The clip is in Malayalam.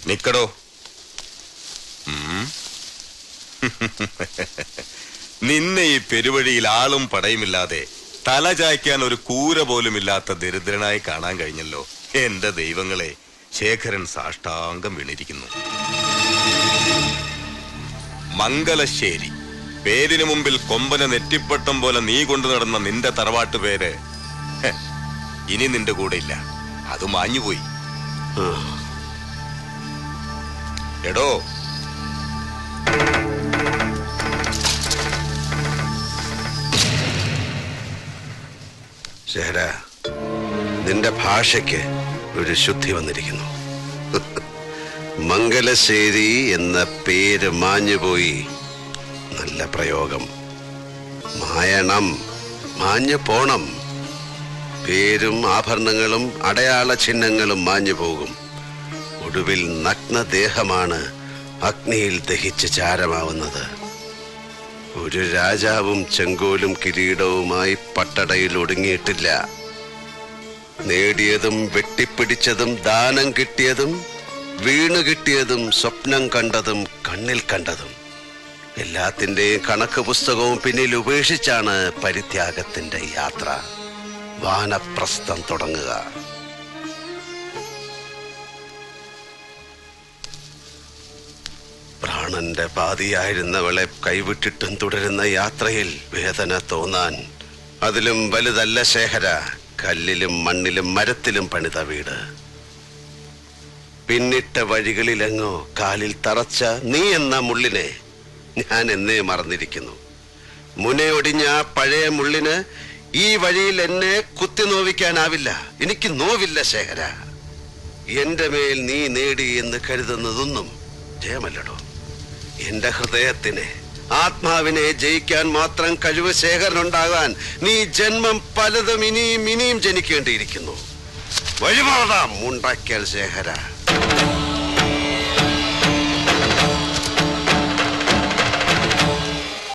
നിക്കടോ. നിന്നെ ഈ പെരുവഴിയിൽ ആളും പടയുമില്ലാതെ തല ചായ്ക്കാൻ ഒരു കൂര പോലും ഇല്ലാത്ത ദരിദ്രനായി കാണാൻ കഴിഞ്ഞല്ലോ. എന്റെ ദൈവങ്ങളെ, ശേഖരൻ സാഷ്ടാംഗം വീണിരിക്കുന്നു. മംഗലശ്ശേരി പേരിന് മുമ്പിൽ കൊമ്പനെ നെറ്റിപ്പട്ടം പോലെ നീ കൊണ്ടു നടന്ന നിന്റെ തറവാട്ട് പേര് ഇനി നിന്റെ കൂടെ ഇല്ല. അത് മാഞ്ഞുപോയി. എടോ, ശേഖര, നിന്റെ ഭാഷയ്ക്ക് ഒരു ശുദ്ധി വന്നിരിക്കുന്നു. മംഗലശ്ശേരി എന്ന പേര് മാഞ്ഞുപോയി. നല്ല പ്രയോഗം. മായണം, മാഞ്ഞു പോണം. പേരും ആഭരണങ്ങളും അടയാള ചിഹ്നങ്ങളും മാഞ്ഞു പോകും. ഒടുവിൽ നഗ്നദേഹമാണ് അഗ്നിയിൽ ദഹിച്ച് ചാരമാവുന്നത്. ഒരു രാജാവും ചെങ്കോലും കിരീടവുമായി പട്ടടയിൽ ഒടുങ്ങിയിട്ടില്ല. നേടിയതും വെട്ടിപ്പിടിച്ചതും ദാനം കിട്ടിയതും വീണു കിട്ടിയതും സ്വപ്നം കണ്ടതും കണ്ണിൽ കണ്ടതും എല്ലാത്തിൻ്റെയും കണക്ക് പുസ്തകവും പിന്നിൽ ഉപേക്ഷിച്ചാണ് പരിത്യാഗത്തിന്റെ യാത്ര, വാനപ്രസ്ഥം തുടങ്ങുക. പ്രാണന്റെ പാതിയായിരുന്നവളെ കൈവിട്ടിട്ടും തുടരുന്ന യാത്രയിൽ വേദന തോന്നാൻ അതിലും വലുതല്ല ശേഖര കല്ലിലും മണ്ണിലും മരത്തിലും പണിത വീട്. പിന്നിട്ട വഴികളിലെങ്ങോ കാലിൽ തറച്ച നീ എന്ന മുള്ളിനെ ഞാൻ എന്നേ മറന്നിരിക്കുന്നു. മുനയൊടിഞ്ഞ ആ പഴയ മുള്ളിന് ഈ വഴിയിൽ എന്നെ കുത്തി നോവിക്കാനാവില്ല. എനിക്ക് നോവില്ല ശേഖര. എന്റെ മേൽ നീ നേടി എന്ന് കരുതുന്നതൊന്നും ജയമല്ലടോ. എന്റെ ഹൃദയത്തിനെ, ആത്മാവിനെ ജയിക്കാൻ മാത്രം കഴിവ് ശേഖരനുണ്ടാകാൻ നീ ജന്മം പലതും ഇനിയും ഇനിയും ജനിക്കേണ്ടിയിരിക്കുന്നു. വഴിമാറാം മുണ്ടാക്കിയാൽ ശേഖര.